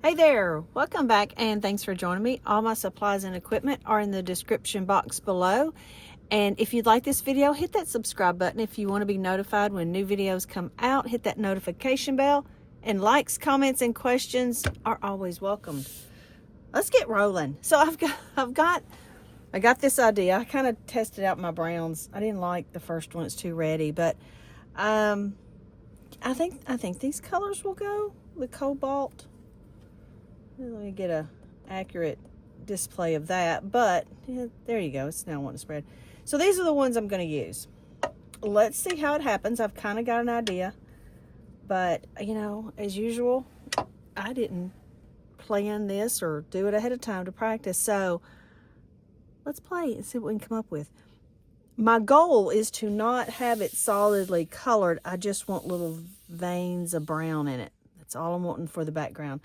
Hey there, welcome back and thanks for joining me. All my supplies and equipment are in the description box below. And if you'd like this video, hit that subscribe button. If you want to be notified when new videos come out, hit that notification bell. And likes, comments, and questions are always welcomed. Let's get rolling. So I got this idea. I kind of tested out my browns. I didn't like the first one, it's too reddy, but I think these colors will go. The cobalt. Let me get a accurate display of that, but yeah, there you go. It's now wanting to spread. So these are the ones I'm going to use. Let's see how it happens. I've kind of got an idea, but you know, as usual, I didn't plan this or do it ahead of time to practice. So let's play and see what we can come up with. My goal is to not have it solidly colored. I just want little veins of brown in it. That's all I'm wanting for the background.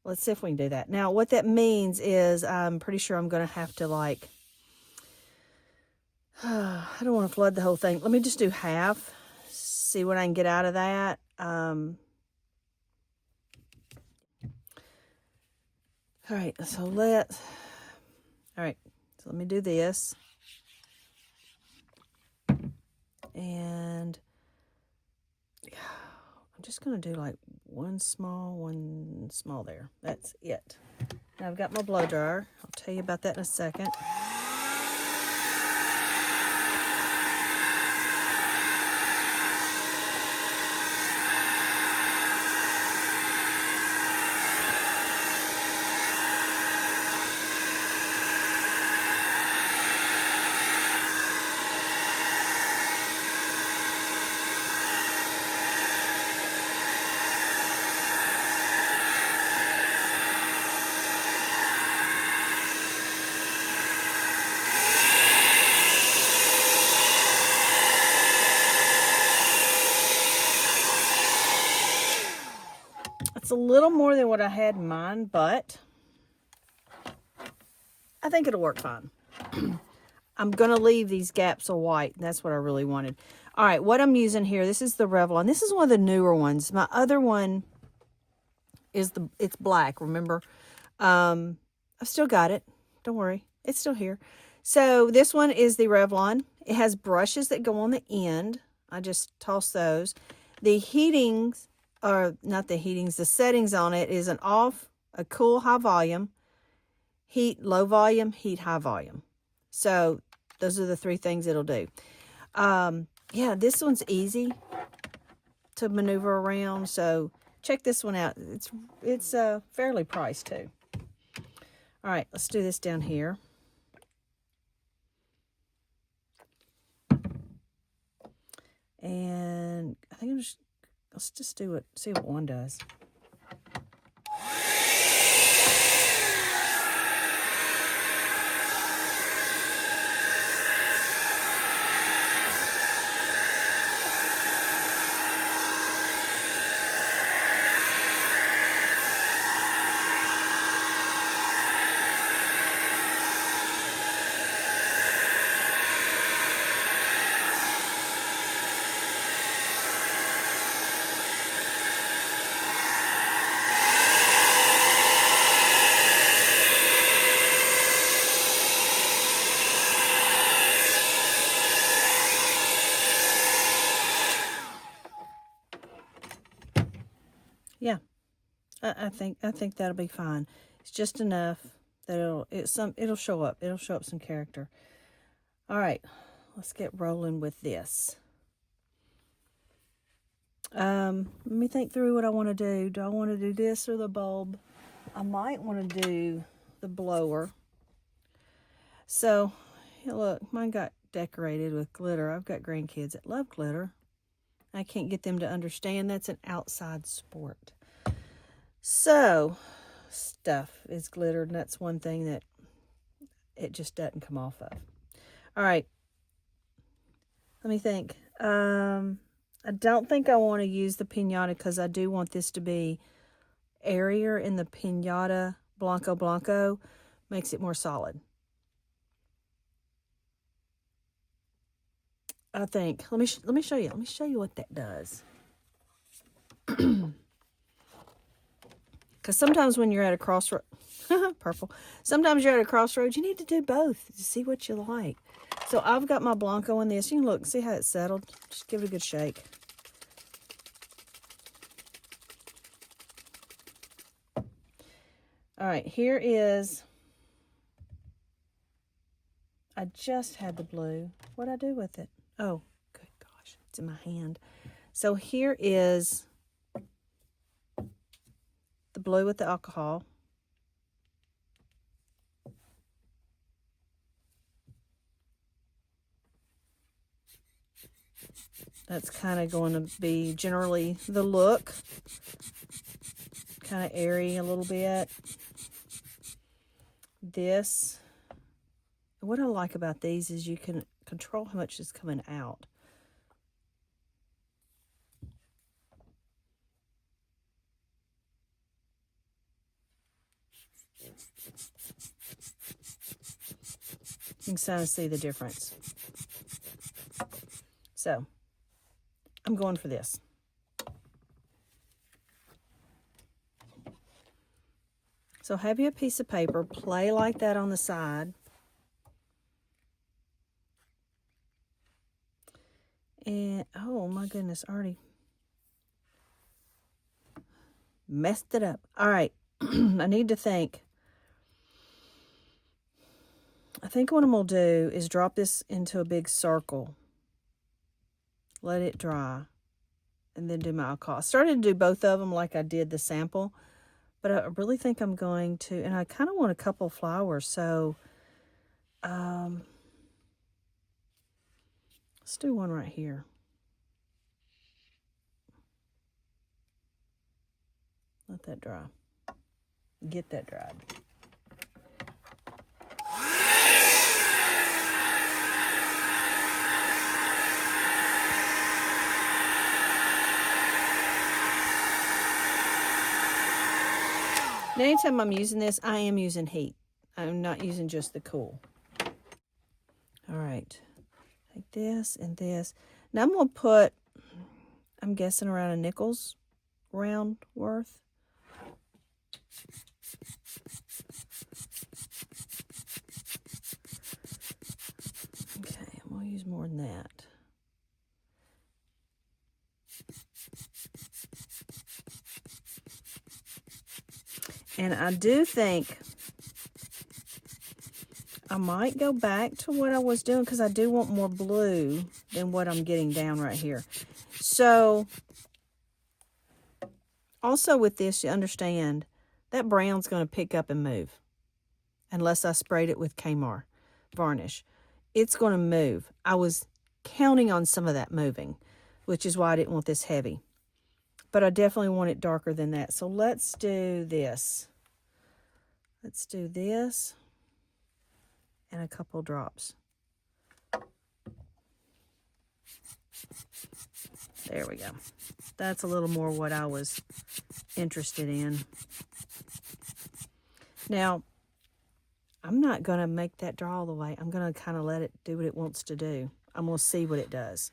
Let's see if we can do that. Now, what that means is I'm pretty sure I'm going to have to, like, I don't want to flood the whole thing. Let me just do half, see what I can get out of that. All right, so let me do this. And I'm just going to do like one small there. That's it. Now I've got my blow dryer. I'll tell you about that in a second. It's a little more than what I had in mind, but I think it'll work fine. I'm going to leave these gaps of white. That's what I really wanted. All right, what I'm using here, this is the Revlon. This is one of the newer ones. My other one is it's black, remember? I've still got it. Don't worry. It's still here. So this one is the Revlon. It has brushes that go on the end. I just toss those. The heatings, or not the heatings, the settings on it is an off, a cool, high volume, heat, low volume, heat, high volume. So those are the three things it'll do. Yeah, this one's easy to maneuver around. So check this one out. It's fairly priced too. All right, let's do this down here. And I think let's just do it, see what one does. Yeah, I think that'll be fine. It's just enough that it'll show up. It'll show up some character. All right, let's get rolling with this. Let me think through what I want to do. Do I want to do this or the bulb? I might want to do the blower. So, look, mine got decorated with glitter. I've got grandkids that love glitter. I can't get them to understand that's an outside sport. So, stuff is glittered, and that's one thing that it just doesn't come off of. All right. Let me think. I don't think I want to use the pinata because I do want this to be airier in the pinata Blanco. Makes it more solid. I think. Let me show you. Let me show you what that does. Because Because sometimes when you're at a crossroad, purple, sometimes you're at a crossroads, you need to do both to see what you like. So I've got my Blanco in this. You can look, see how it's settled. Just give it a good shake. All right, here is, I just had the blue. What'd I do with it? Oh, good gosh, it's in my hand. So here is the blue with the alcohol. That's kind of going to be generally the look. Kind of airy a little bit. This, what I like about these is you can control how much is coming out. You can kind of see the difference. So, I'm going for this. So have you a piece of paper, play like that on the side. And, oh my goodness, already messed it up. All right, I need to think. I think what I'm going to do is drop this into a big circle. Let it dry. And then do my alcohol. I started to do both of them like I did the sample. But I really think I'm going to, and I kind of want a couple flowers. So, let's do one right here. Let that dry. Get that dried. Now, anytime I'm using this, I am using heat. I'm not using just the cool. All right. Take this and this. Now I'm going to put, I'm guessing around a nickel's round worth. Okay, I'm going to use more than that. And I do think I might go back to what I was doing because I do want more blue than what I'm getting down right here. So, also with this, you understand that brown's going to pick up and move. Unless I sprayed it with Kmart varnish. It's going to move. I was counting on some of that moving, which is why I didn't want this heavy. But I definitely want it darker than that. So let's do this. Let's do this and a couple drops. There we go. That's a little more what I was interested in. Now, I'm not going to make that dry all the way. I'm going to kind of let it do what it wants to do. I'm going to see what it does.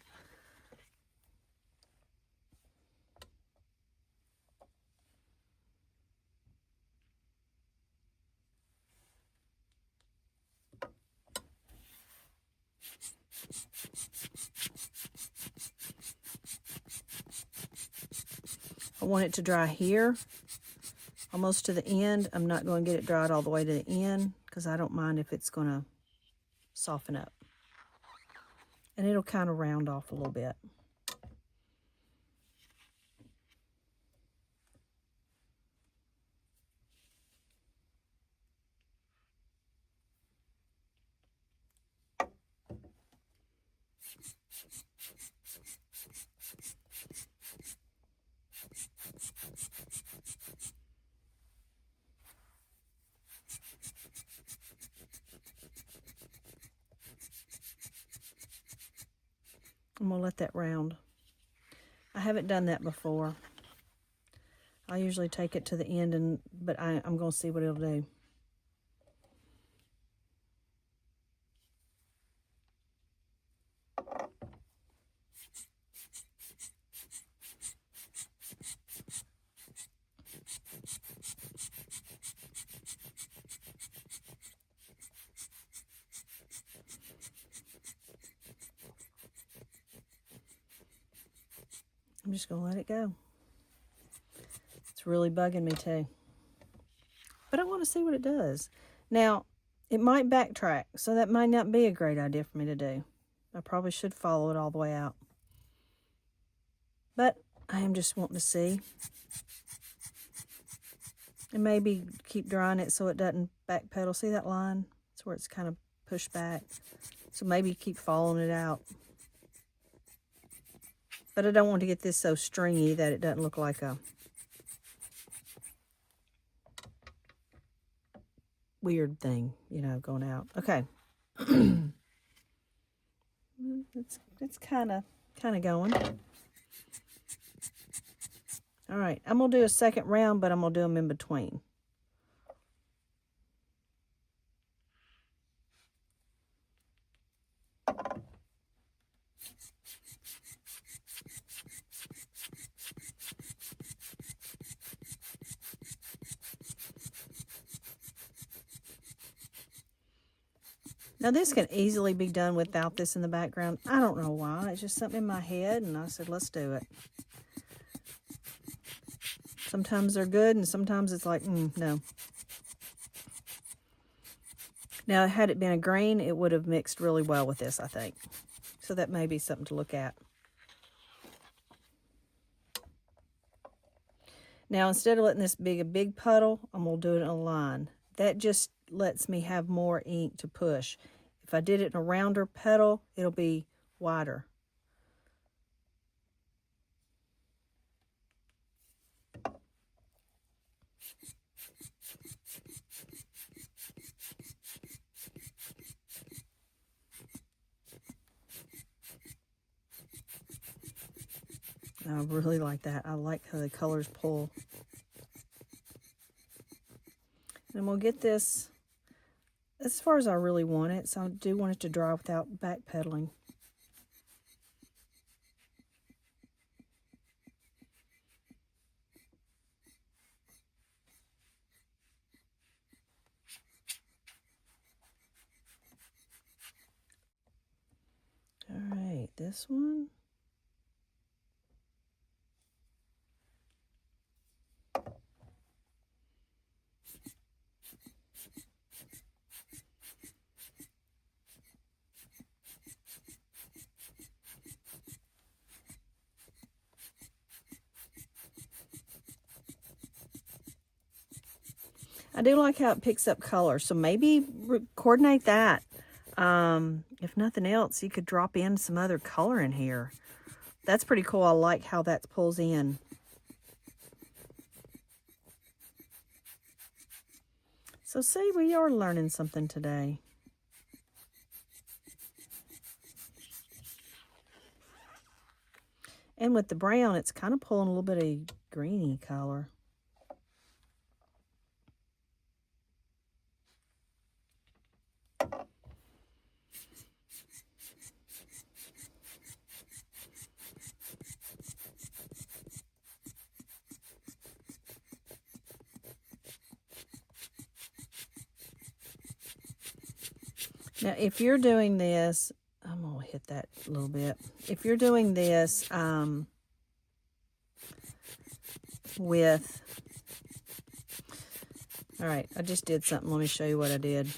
I want it to dry here, almost to the end. I'm not going to get it dried all the way to the end because I don't mind if it's going to soften up. And it'll kind of round off a little bit. I'm going to let that round. I haven't done that before. I usually take it to the end, but I'm going to see what it'll do. just going to let it go. It's really bugging me too. But I want to see what it does. Now, it might backtrack, so that might not be a great idea for me to do. I probably should follow it all the way out. But I am just wanting to see. And maybe keep drying it so it doesn't backpedal. See that line? It's where it's kind of pushed back. So maybe keep following it out. But I don't want to get this so stringy that it doesn't look like a weird thing, you know, going out. Okay. it's kind of going. All right, I'm going to do a second round, but I'm going to do them in between. Now, this can easily be done without this in the background. I don't know why. It's just something in my head, and I said, let's do it. Sometimes they're good, and sometimes it's like, no. Now, had it been a green, it would have mixed really well with this, I think. So that may be something to look at. Now, instead of letting this be a big puddle, I'm going to do it in a line. That just lets me have more ink to push. If I did it in a rounder petal, it'll be wider. I really like that. I like how the colors pull. And we'll get this as far as I really want it. So I do want it to dry without backpedaling. All right, this one. I do like how it picks up color, so maybe coordinate that. If nothing else, you could drop in some other color in here. That's pretty cool. I like how that pulls in. So see, we are learning something today. And with the brown, it's kind of pulling a little bit of greeny color. Now, if you're doing this, I'm going to hit that a little bit. If you're doing this with, all right, I just did something. Let me show you what I did.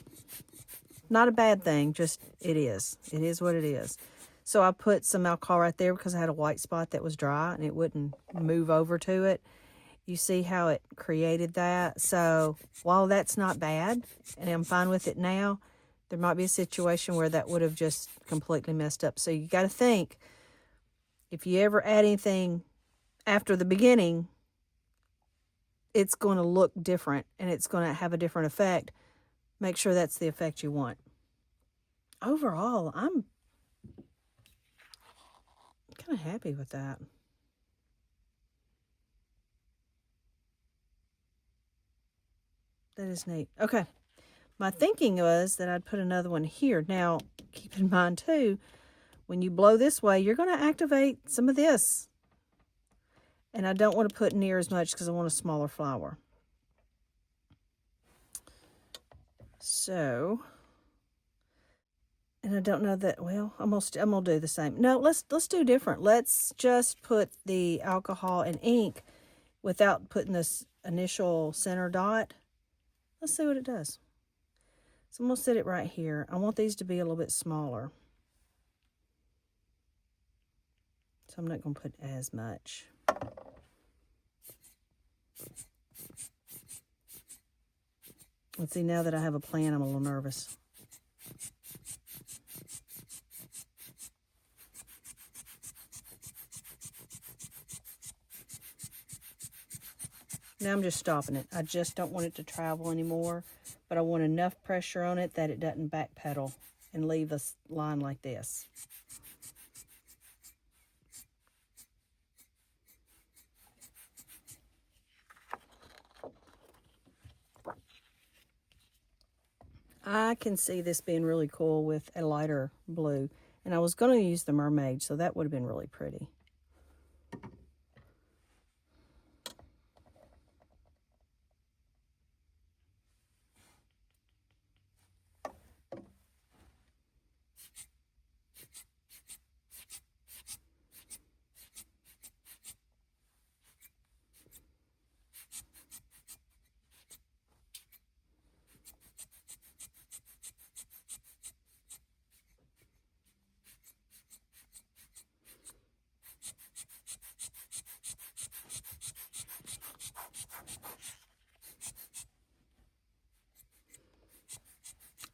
Not a bad thing, just it is. It is what it is. So I put some alcohol right there because I had a white spot that was dry and it wouldn't move over to it. You see how it created that? So while that's not bad and I'm fine with it now, there might be a situation where that would have just completely messed up. So you got to think, if you ever add anything after the beginning, it's going to look different and it's going to have a different effect. Make sure that's the effect you want. Overall, I'm kind of happy with that. That is neat. Okay. My thinking was that I'd put another one here. Now, keep in mind too, when you blow this way, you're going to activate some of this. And I don't want to put near as much because I want a smaller flower. So, And I don't know that, well, I'm gonna do the same. No, let's do different. Let's just put the alcohol and ink without putting this initial center dot. Let's see what it does. So I'm gonna set it right here. I want these to be a little bit smaller. So I'm not gonna put as much. Let's see, now that I have a plan, I'm a little nervous. Now I'm just stopping it. I just don't want it to travel anymore, but I want enough pressure on it that it doesn't backpedal and leave a line like this. I can see this being really cool with a lighter blue, and I was going to use the mermaid, so that would have been really pretty.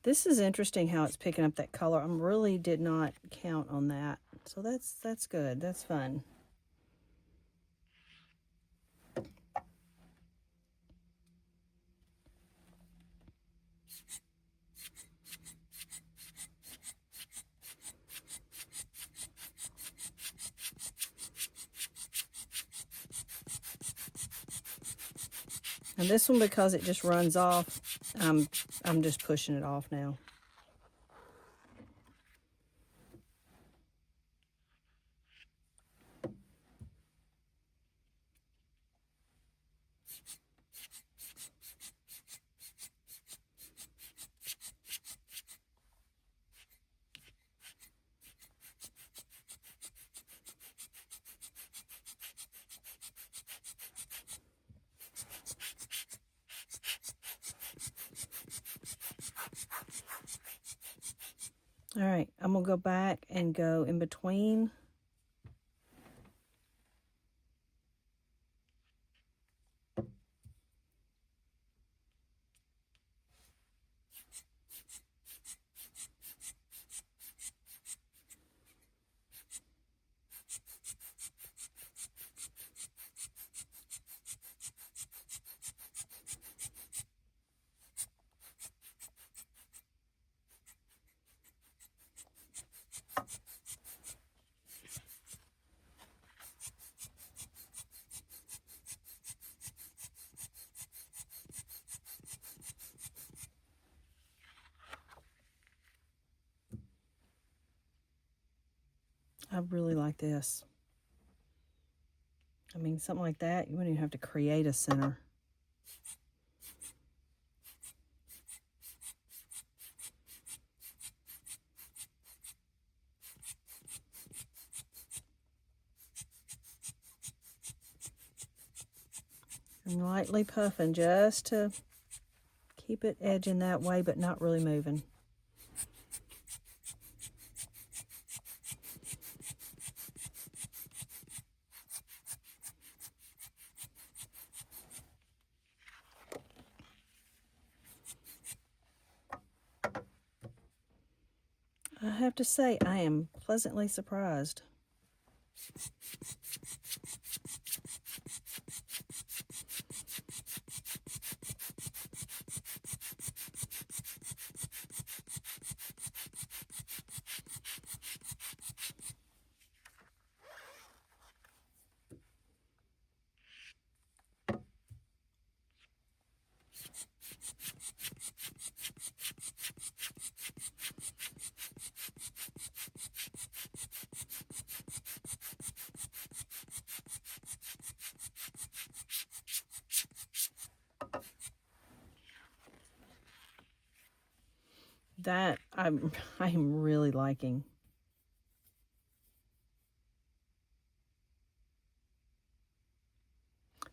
This is interesting how it's picking up that color. I really did not count on that. So that's good. That's fun. And this one, because it just runs off, I'm just pushing it off now. All right, I'm gonna go back and go in between. I really like this. I mean, something like that, you wouldn't even have to create a center. I'm lightly puffing just to keep it edging that way, but not really moving. I have to say, I am pleasantly surprised. That I'm really liking.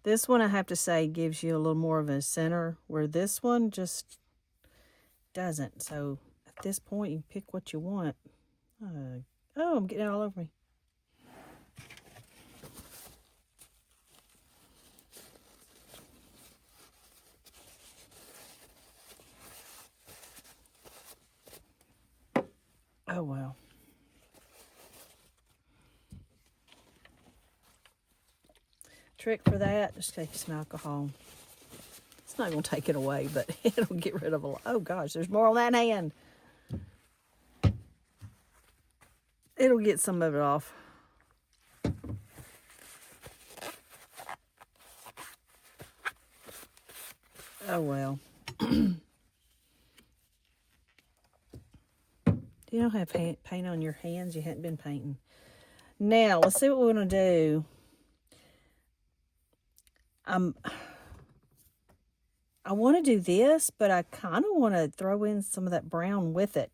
This one, I have to say, gives you a little more of a center, where this one just doesn't. So at this point, you pick what you want. Oh, I'm getting it all over me. Oh, well. Trick for that, just take some alcohol. It's not going to take it away, but it'll get rid of a lot. Oh, gosh, there's more on that hand. It'll get some of it off. Oh, well. You don't have paint on your hands. You hadn't been painting. Now, let's see what we're going to do. I want to do this, but I kind of want to throw in some of that brown with it.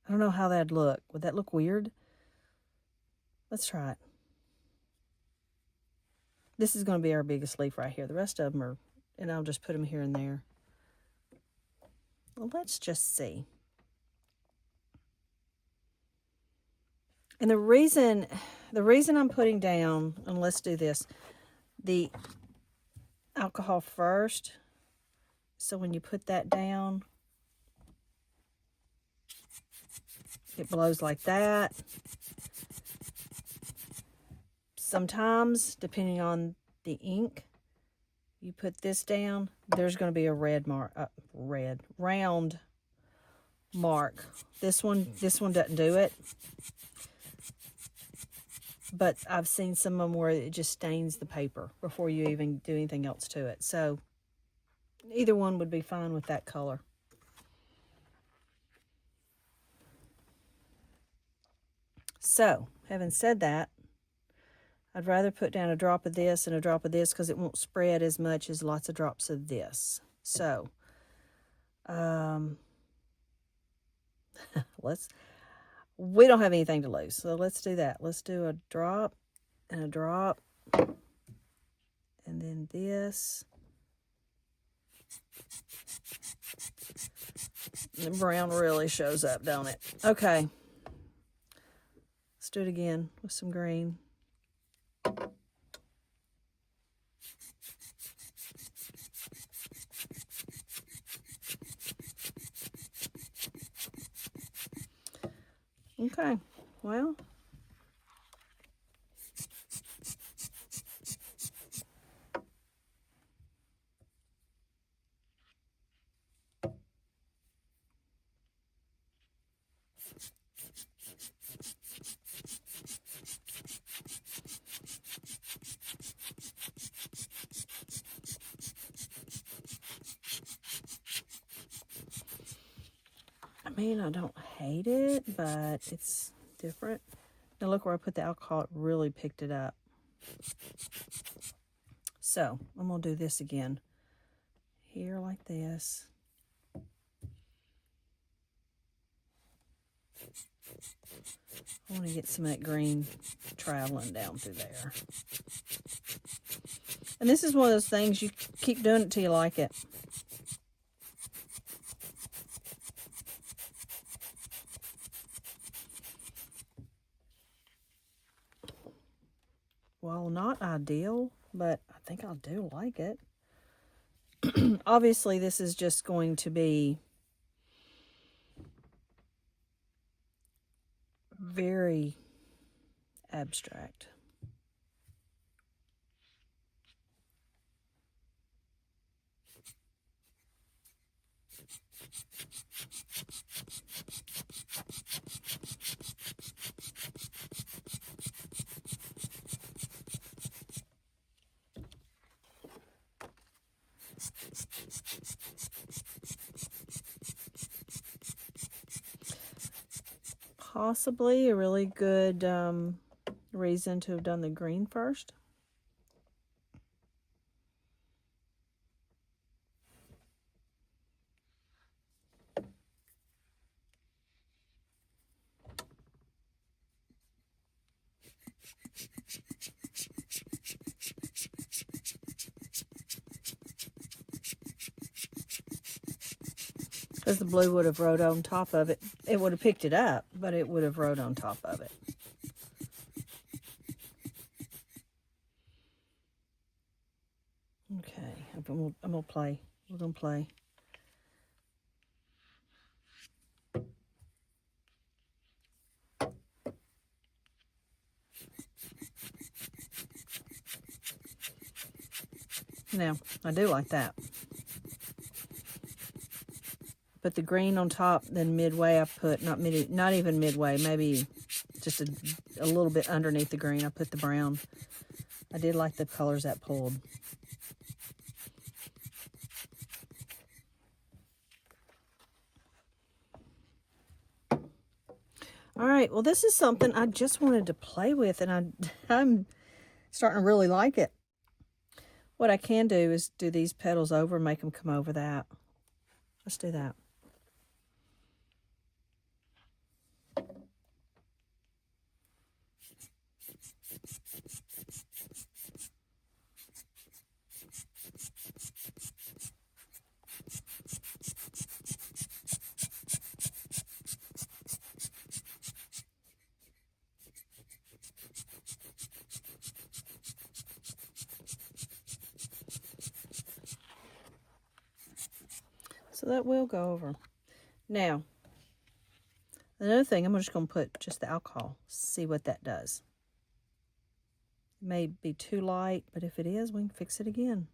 I don't know how that'd look. Would that look weird? Let's try it. This is going to be our biggest leaf right here. The rest of them are, and I'll just put them here and there. Well, let's just see. And the reason I'm putting down, and let's do this, the alcohol first. So when you put that down, it blows like that. Sometimes, depending on the ink, you put this down, there's going to be a round mark. This one doesn't do it. But I've seen some of them where it just stains the paper before you even do anything else to it. So either one would be fine with that color. So, having said that, I'd rather put down a drop of this and a drop of this because it won't spread as much as lots of drops of this. So, we don't have anything to lose, so let's do that. Let's do a drop and a drop, and then this. The brown really shows up, don't it? Okay. Let's do it again with some green. Okay, well, I mean, I don't hate it, but it's different. Now look where I put the alcohol, it really picked it up. So I'm gonna do this again. Here like this. I want to get some of that green traveling down through there. And this is one of those things, you keep doing it till you like it. Well, not ideal, but I think I do like it. Obviously, this is just going to be very abstract. Possibly a really good reason to have done the green first. because the blue would have rode on top of it. It would have picked it up, but it would have rode on top of it. Okay, I'm gonna play. We're gonna play. Now, I do like that. Put the green on top, then midway I put, not even midway, maybe just a little bit underneath the green, I put the brown. I did like the colors that pulled. All right, well, this is something I just wanted to play with, and I'm starting to really like it. What I can do is do these petals over and make them come over that. Let's do that. So that will go over. Now, another thing, I'm just going to put just the alcohol, see what that does. It may be too light, but if it is, we can fix it again.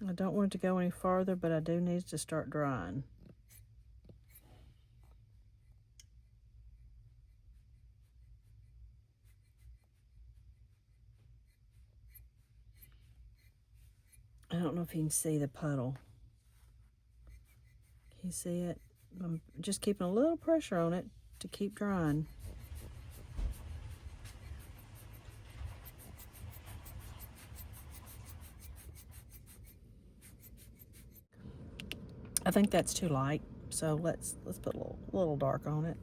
I don't want it to go any farther, but I do need it to start drying. I don't know if you can see the puddle. Can you see it? I'm just keeping a little pressure on it to keep drying. I think that's too light, so let's put a little dark on it.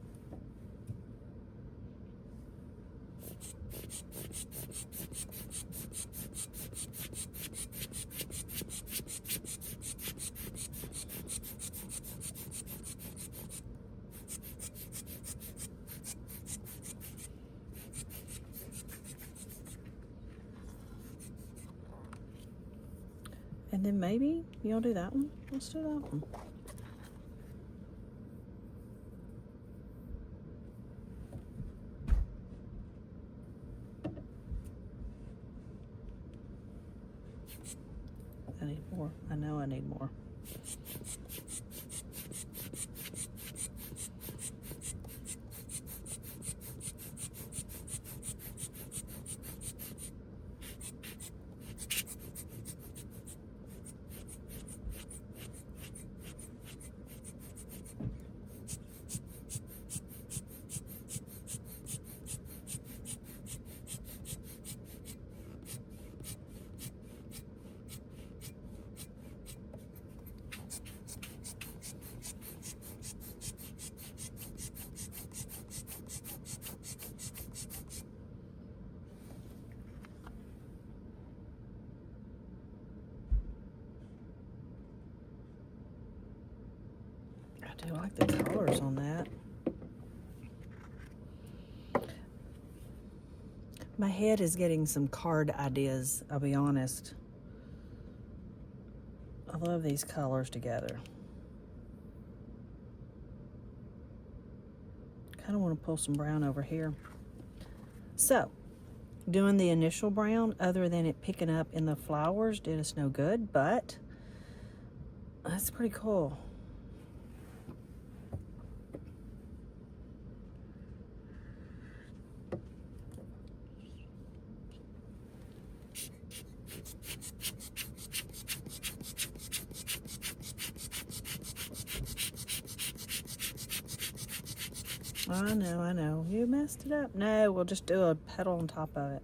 And then maybe you'll do that one. Let's do that one. I need more. I know I need more. I do like the colors on that. My head is getting some card ideas, I'll be honest. I love these colors together. Kind of want to pull some brown over here. So, doing the initial brown, other than it picking up in the flowers, did us no good, but that's pretty cool. I know. You messed it up. No, we'll just do a petal on top of it.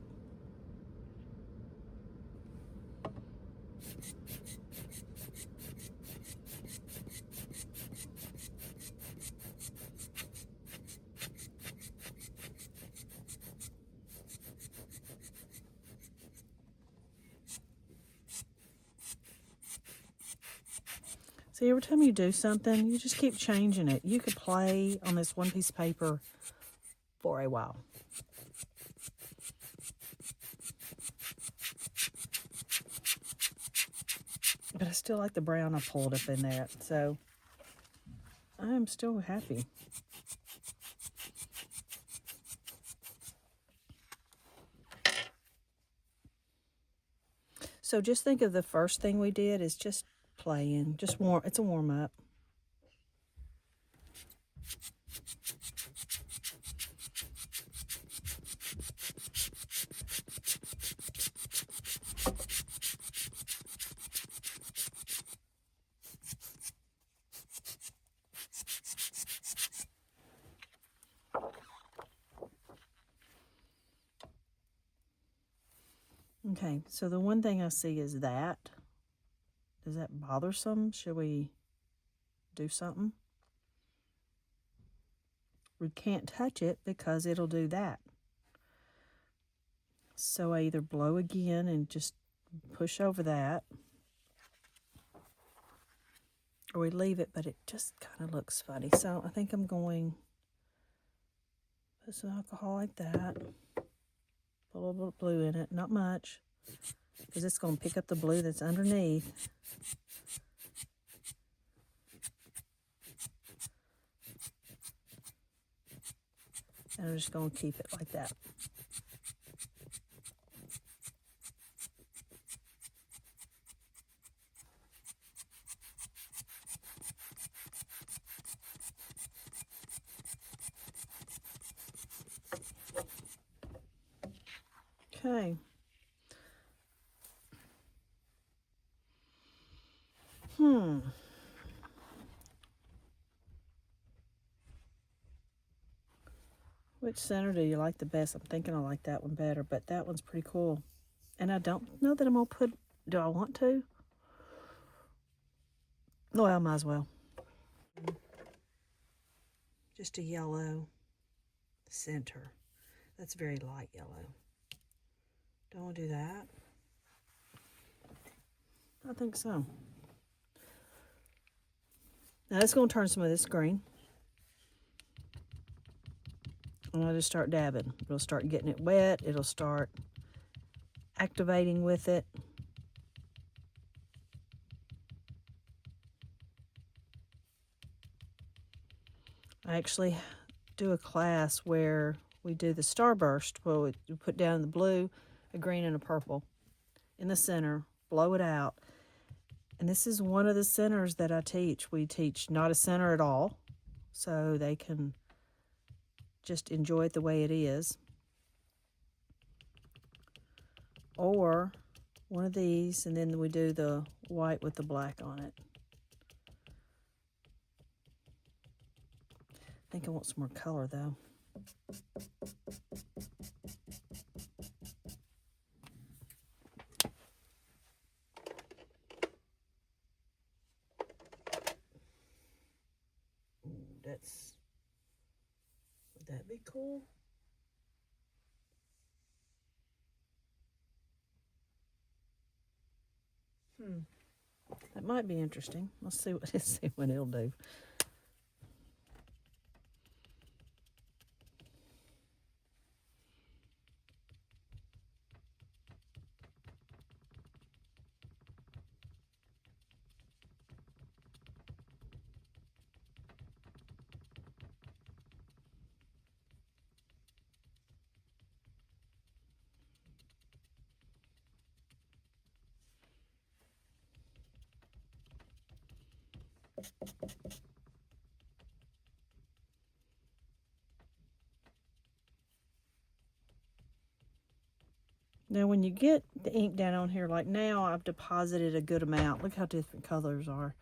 See, every time you do something, you just keep changing it. You could play on this one piece of paper for a while. But I still like the brown I pulled up in there, so I'm still happy. So just think of the first thing we did is just playing, just warm. It's a warm up. Okay, so the one thing I see is that. Is that bothersome? Should we do something? We can't touch it because it'll do that. So I either blow again and just push over that, or we leave it, but it just kind of looks funny. So I think I'm going to put some alcohol like that, put a little bit of blue in it, not much, because it's going to pick up the blue that's underneath. And I'm just going to keep it like that. Okay. Which center do you like the best? I'm thinking I like that one better, but that one's pretty cool. And I don't know that I'm going to put, do I want to? No, I might as well. Just a yellow center. That's very light yellow. Don't want to do that. I think so. Now it's going to turn some of this green. And I'll just start dabbing. It'll start getting it wet. It'll start activating with it. I actually do a class where we do the starburst, where we put down the blue, a green, and a purple in the center, blow it out. And this is one of the centers that I teach. We teach not a center at all, so they can just enjoy it the way it is. Or one of these, and then we do the white with the black on it. I think I want some more color though. Would that be cool? That might be interesting. Let's see what it'll do. Now when you get the ink down on here, like now I've deposited a good amount. Look how different colors are.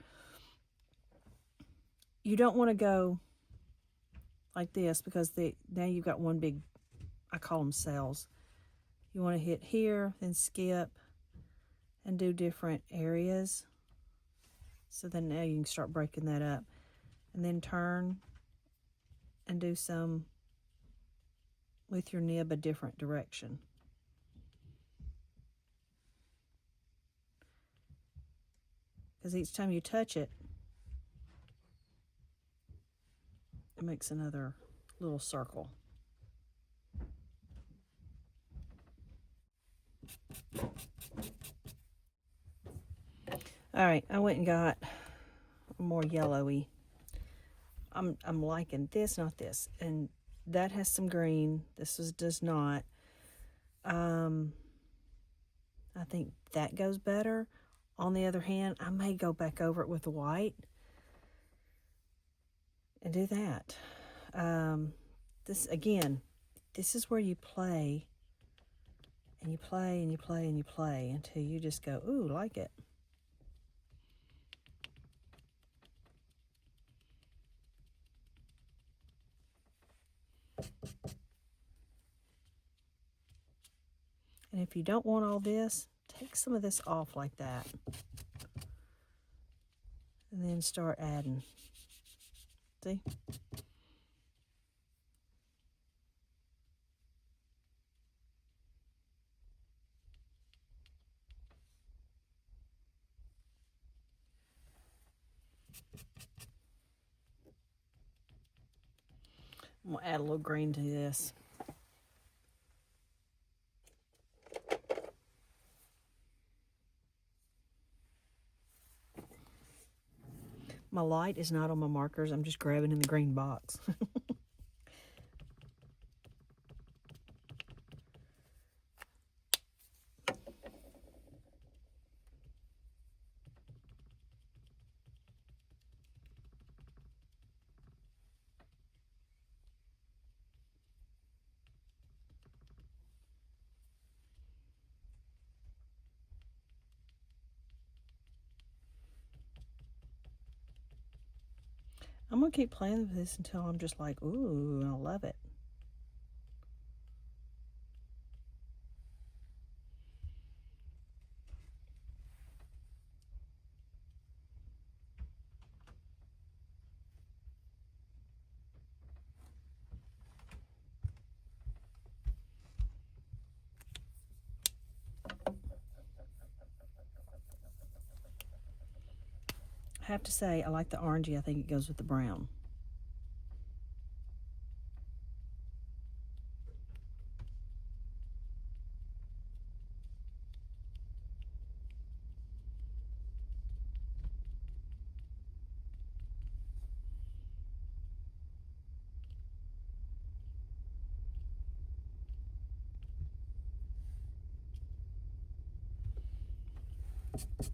You don't want to go like this because now you've got one big, I call them cells. You want to hit here, then skip, and do different areas. So then now you can start breaking that up. And then turn and do some with your nib a different direction. Because each time you touch it, makes another little circle. All right, I went and got more yellowy. I'm liking this, not this, and that has some green. This does not. I think that goes better. On the other hand, I may go back over it with the white and do that. This again, this is where you play and you play and you play and you play until you just go, ooh, like it. And if you don't want all this, take some of this off like that. And then start adding. See? I'm going to add a little green to this. My light is not on my markers. I'm just grabbing in the green box. I'm going to keep playing with this until I'm just like, ooh, I love it. I have to say, I like the orangey. I think it goes with the brown.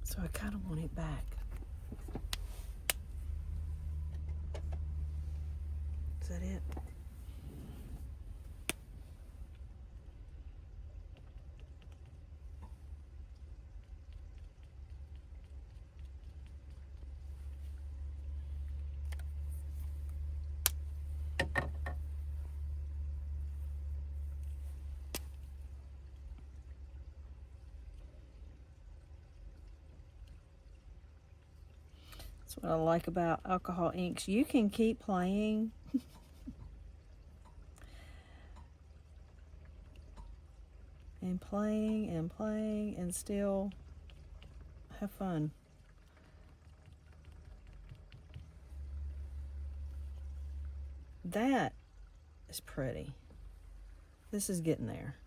So I kind of want it back. Is that it? That's what I like about alcohol inks. You can keep playing. And playing and playing and still have fun. That is pretty. This is getting there.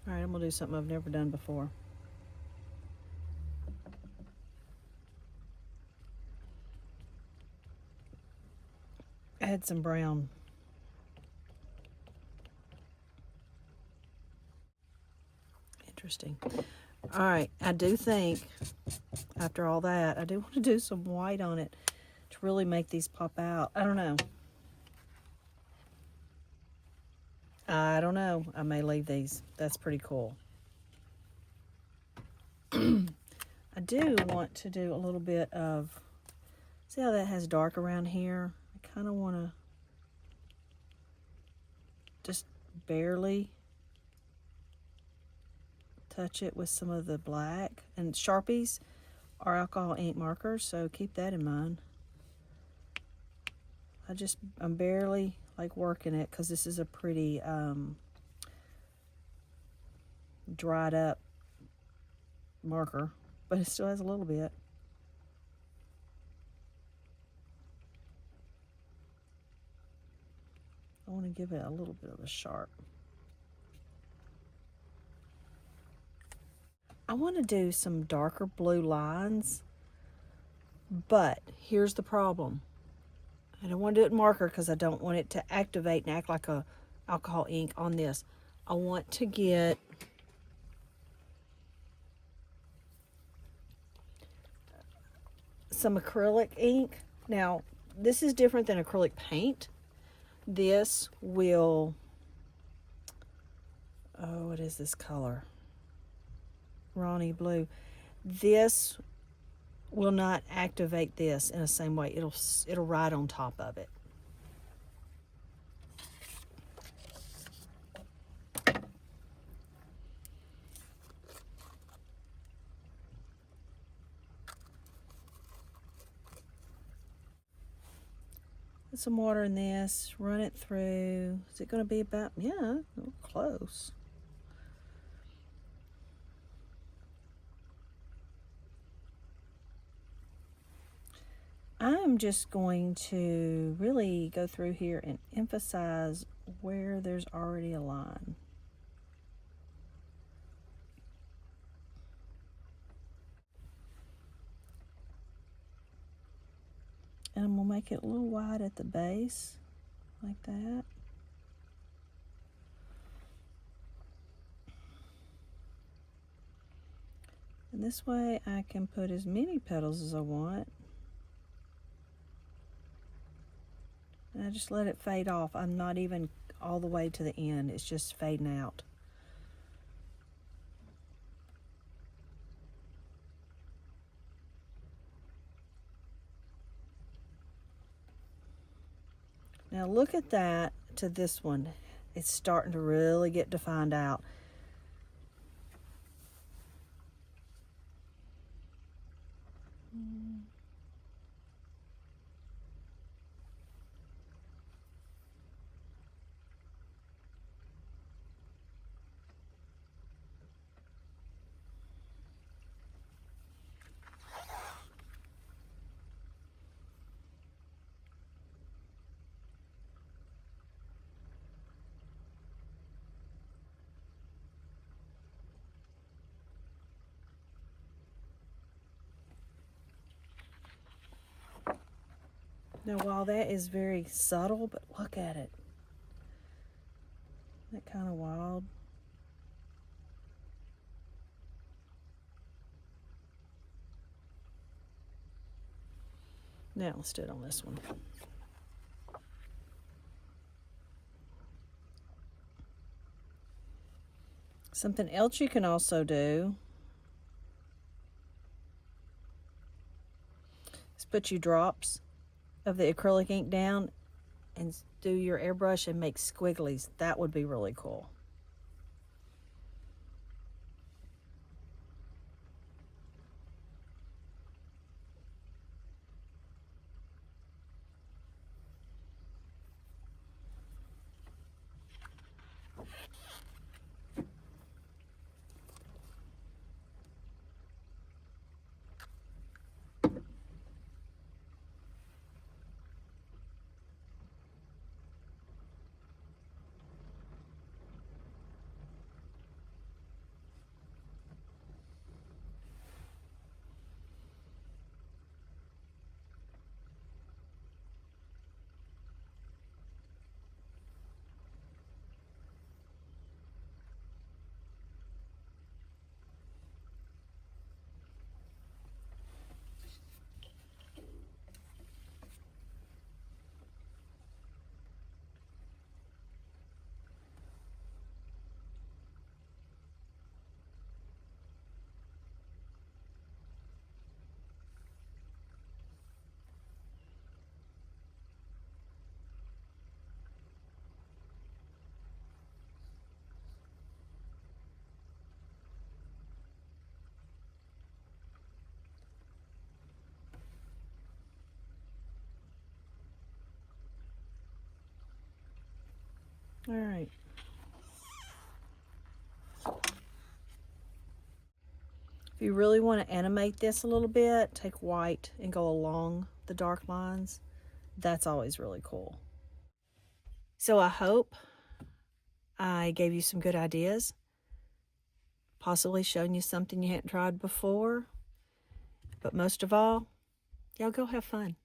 All right, I'm gonna do something I've never done before. Add some brown. Interesting. All right, I do think after all that, I do want to do some white on it to really make these pop out. I don't know. I don't know. I may leave these. That's pretty cool. I do want to do a little bit of, see how that has dark around here? I kind of want to just barely touch it with some of the black. And Sharpies are alcohol ink markers, so keep that in mind. I'm barely like working it because this is a pretty dried up marker. but it still has a little bit. I want to give it a little bit of a sharp. I want to do some darker blue lines, but here's the problem. I don't want to do it in marker because I don't want it to activate and act like a alcohol ink on this. I want to get some acrylic ink. Now, this is different than acrylic paint. This will, oh, what is this color? Ronnie blue. This will not activate this in the same way. It'll ride on top of it. Put some water in this, run it through. Is it going to be about, yeah, close. I'm just going to really go through here and emphasize where there's already a line. And I'm going to make it a little wide at the base, like that. And this way I can put as many petals as I want. And I just let it fade off. I'm not even all the way to the end. It's just fading out. Now look at that to this one. It's starting to really get defined out. Now while that is very subtle, but look at it. Isn't that kind of wild? Now let's do it on this one. Something else you can also do is put your drops of the acrylic ink down and do your airbrush and make squigglies. That would be really cool. All right. If you really want to animate this a little bit, take white and go along the dark lines. That's always really cool. So I hope I gave you some good ideas, possibly showing you something you hadn't tried before. But most of all, y'all go have fun.